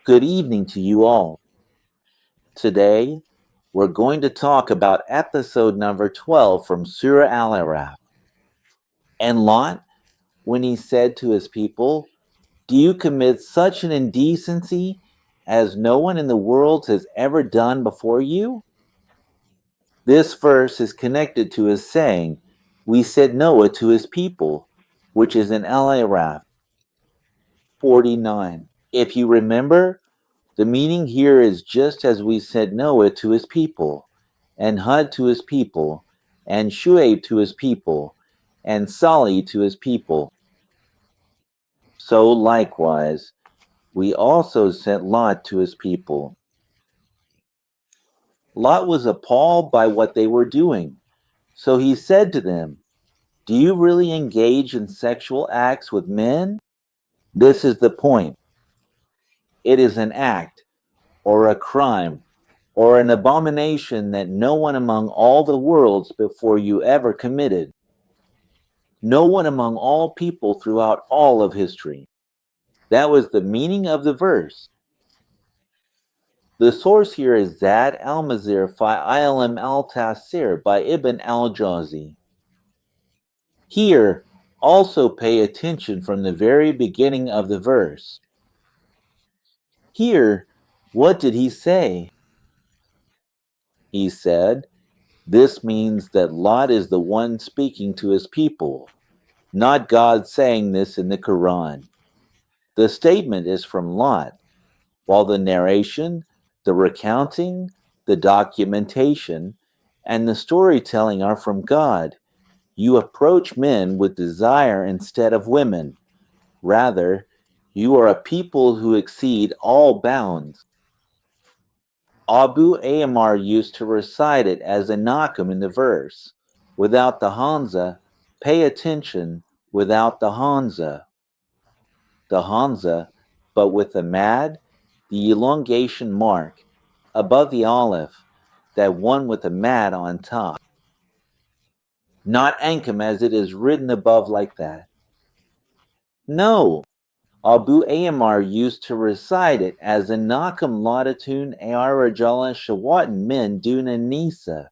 Good evening to you all. Today, we're going to talk about episode number 12 from Surah Al-Aaraf. And Lot, when he said to his people, "Do you commit such an indecency as no one in the world has ever done before you?" This verse is connected to his saying, "We said Noah to his people," which is in Al-Aaraf 49. If you remember, the meaning here is just as we sent Noah to his people, and Hud to his people, and Shuaib to his people, and Salih to his people. So likewise, we also sent Lot to his people. Lot was appalled by what they were doing, so he said to them, "Do you really engage in sexual acts with men?" This is the point. It is an act, or a crime, or an abomination that no one among all the worlds before you ever committed. No one among all people throughout all of history. That was the meaning of the verse. The source here is Zad al-Mazir fi Ilm al-Tasir by Ibn al-Jawzi. Here, also pay attention from the very beginning of the verse. Here, what did he say? He said, "This means that Lot is the one speaking to his people, not God saying this in the Quran. The statement is from Lot, while the narration, the recounting, the documentation, and the storytelling are from God. You approach men with desire instead of women. Rather, you are a people who exceed all bounds." Abu Ammar used to recite it as a nakum in the verse, without the Hamza. Pay attention, without the Hamza. The Hamza, but with the mad, the elongation mark, above the Aleph, that one with the mad on top. Not Ankum as it is written above like that. No, Abu Ammar used to recite it as a nakum ladatun Arajala Shawatan min duna nisa.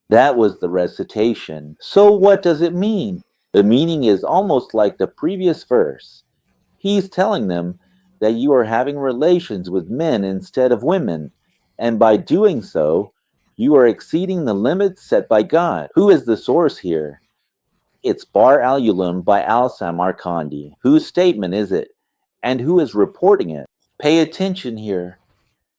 That was the recitation. So what does it mean? The meaning is almost like the previous verse. He's telling them that you are having relations with men instead of women, and by doing so, you are exceeding the limits set by God. Who is the source here? It's Bar al-Ulum by al-Samarkandi. Whose statement is it? And who is reporting it? Pay attention here.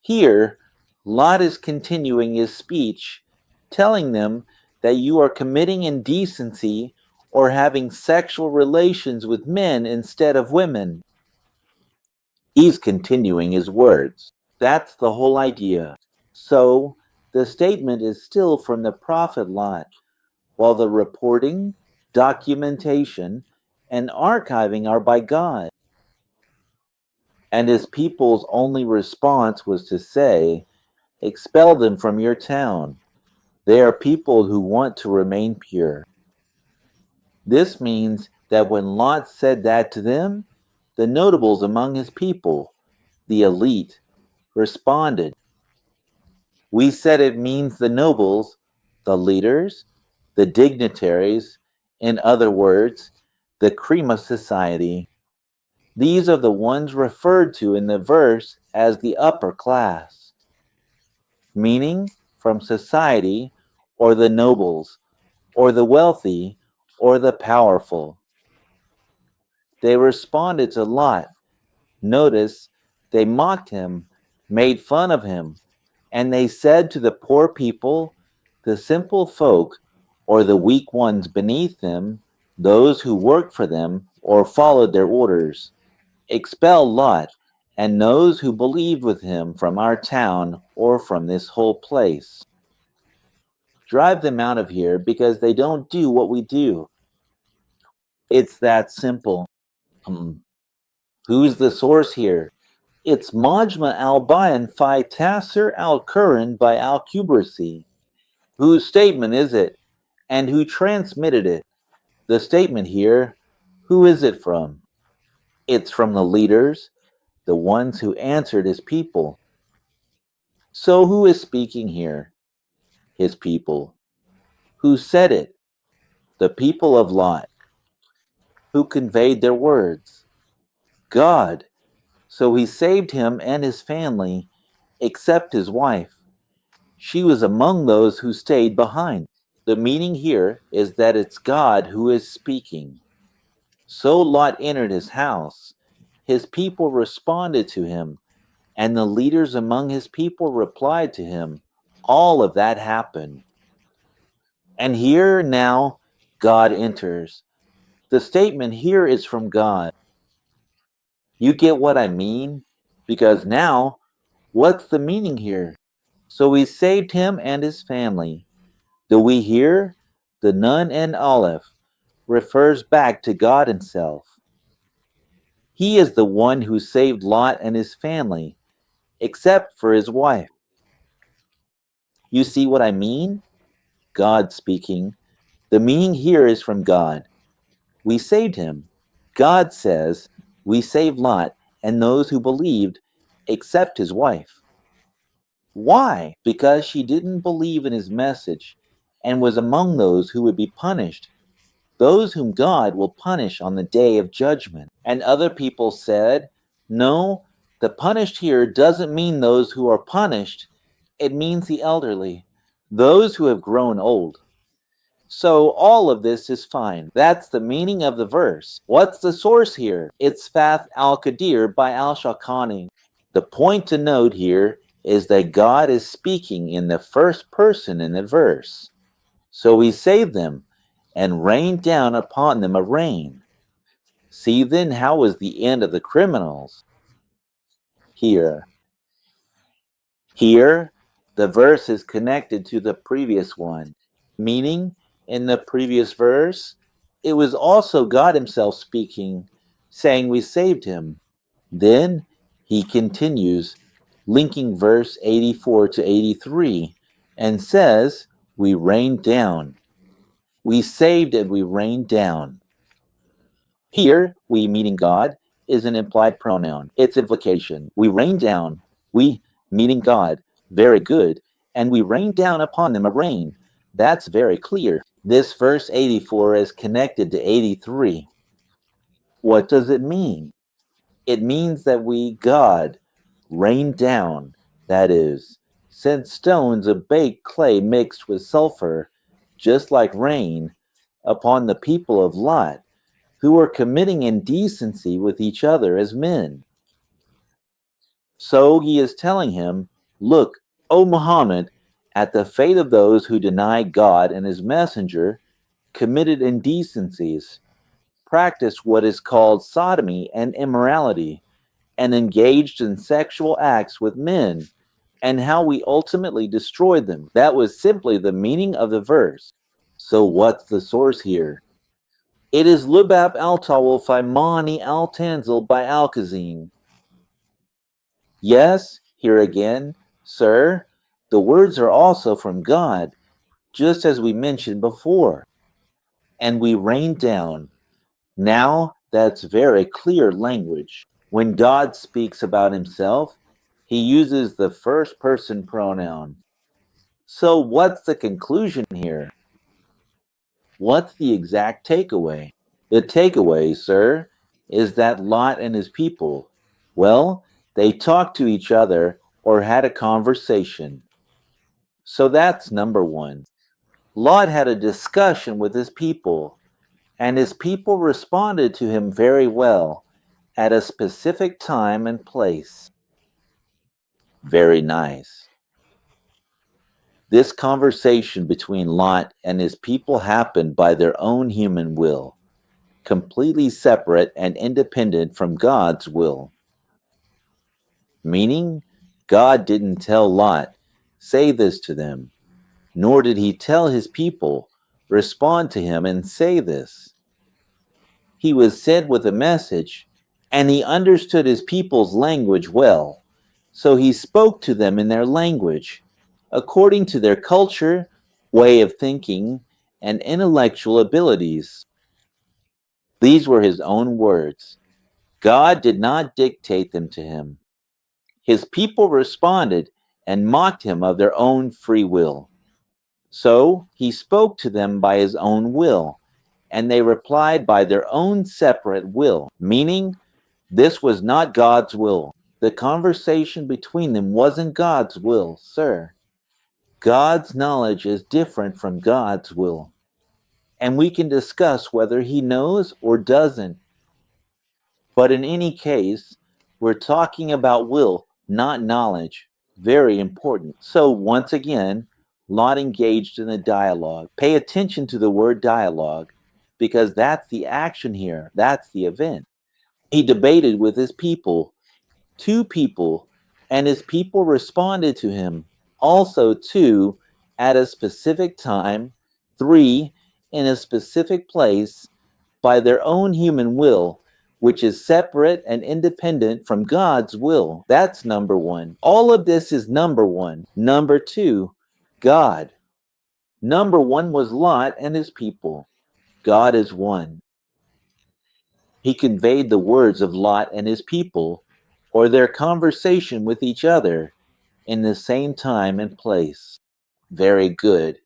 Here, Lot is continuing his speech, telling them that you are committing indecency or having sexual relations with men instead of women. He's continuing his words. That's the whole idea. So, the statement is still from the Prophet Lot, while the reporting, documentation, and archiving are by God. And his people's only response was to say, "Expel them from your town. They are people who want to remain pure." This means that when Lot said that to them, the notables among his people, the elite, responded. We said it means the nobles, the leaders, the dignitaries, in other words, the cream of society. These are the ones referred to in the verse as the upper class, meaning from society, or the nobles, or the wealthy, or the powerful. They responded to Lot. Notice, they mocked him, made fun of him, and they said to the poor people, the simple folk, or the weak ones beneath them, those who worked for them or followed their orders, "Expel Lot and those who believed with him from our town or from this whole place. Drive them out of here because they don't do what we do." It's that simple. Who's the source here? It's Majma al-Bayan fi Tasir al-Quran by al-Kubrisi. Whose statement is it? And who transmitted it? The statement here, who is it from? It's from the leaders, the ones who answered his people. So who is speaking here? His people. Who said it? The people of Lot. Who conveyed their words? God. So he saved him and his family, except his wife. She was among those who stayed behind. The meaning here is that it's God who is speaking. So Lot entered his house. His people responded to him, and the leaders among his people replied to him. All of that happened. And here now God enters. The statement here is from God. You get what I mean? Because now, what's the meaning here? So we saved him and his family. The we here, the nun and Aleph, refers back to God himself. He is the one who saved Lot and his family, except for his wife. You see what I mean? God speaking. The meaning here is from God. We saved him. God says, we saved Lot and those who believed, except his wife. Why? Because she didn't believe in his message and was among those who would be punished, those whom God will punish on the day of judgment. And other people said, no, the punished here doesn't mean those who are punished. It means the elderly, those who have grown old. So all of this is fine. That's the meaning of the verse. What's the source here? It's Fath al-Qadir by al-Shawkani. The point to note here is that God is speaking in the first person in the verse. So he saved them and rained down upon them a rain. See then how was the end of the criminals? Here, the verse is connected to the previous one, meaning in the previous verse, it was also God himself speaking, saying we saved him. Then he continues, linking verse 84 to 83, and says, we rained down. We saved and we rained down. Here, we meaning God, is an implied pronoun. Its implication. We rain down. We meaning God. Very good. And we rain down upon them a rain. That's very clear. This verse 84 is connected to 83. What does it mean? It means that we, God, rain down, that is, sent stones of baked clay mixed with sulfur, just like rain, upon the people of Lot, who were committing indecency with each other as men. So he is telling him, look, O Muhammad, at the fate of those who deny God and his messenger, committed indecencies, practiced what is called sodomy and immorality, and engaged in sexual acts with men, and how we ultimately destroyed them. That was simply the meaning of the verse. So what's the source here? It is Lubab al-Tawal fi Mani al-Tanzil by Al-Kazim. Yes, here again, sir, the words are also from God, just as we mentioned before. And we rained down. Now that's very clear language. When God speaks about himself, he uses the first person pronoun. So what's the conclusion here? What's the exact takeaway? The takeaway, sir, is that Lot and his people, well, they talked to each other or had a conversation. So that's number one. Lot had a discussion with his people, and his people responded to him very well at a specific time and place. Very nice. This conversation between Lot and his people happened by their own human will, completely separate and independent from God's will. Meaning, God didn't tell Lot, say this to them, nor did he tell his people, respond to him and say this. He was sent with a message, and he understood his people's language well, so he spoke to them in their language, according to their culture, way of thinking, and intellectual abilities. These were his own words. God did not dictate them to him. His people responded and mocked him of their own free will. So he spoke to them by his own will, and they replied by their own separate will, meaning this was not God's will. The conversation between them wasn't God's will, sir. God's knowledge is different from God's will, and we can discuss whether he knows or doesn't. But in any case, we're talking about will, not knowledge. Very important. So once again, Lot engaged in a dialogue. Pay attention to the word dialogue, because that's the action here. That's the event. He debated with his people, two people, and his people responded to him. Also, two, at a specific time, three, in a specific place, by their own human will, which is separate and independent from God's will. That's number one. All of this is number one. Number two, God. Number one was Lot and his people. God is one. He conveyed the words of Lot and his people, or their conversation with each other, in the same time and place. Very good.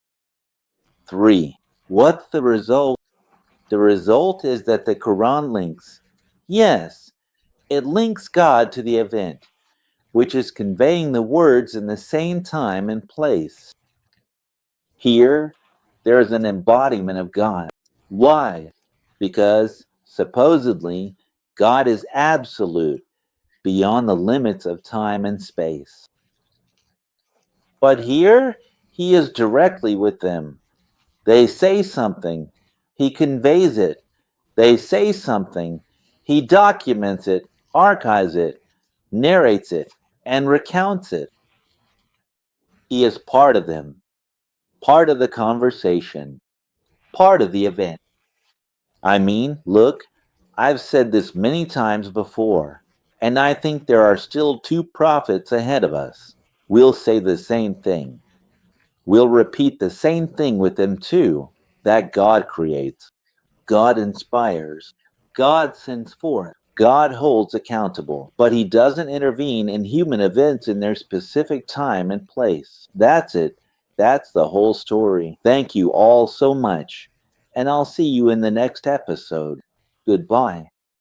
3. What's the result? The result is that the Quran links. Yes, it links God to the event, which is conveying the words in the same time and place. Here, there is an embodiment of God. Why? Because, supposedly, God is absolute, beyond the limits of time and space. But here, he is directly with them. They say something, he conveys it. They say something, he documents it, archives it, narrates it, and recounts it. He is part of them, part of the conversation, part of the event. I mean, look, I've said this many times before, and I think there are still two prophets ahead of us. We'll say the same thing. We'll repeat the same thing with them too, that God creates, God inspires, God sends forth, God holds accountable, but he doesn't intervene in human events in their specific time and place. That's it. That's the whole story. Thank you all so much, and I'll see you in the next episode. Goodbye.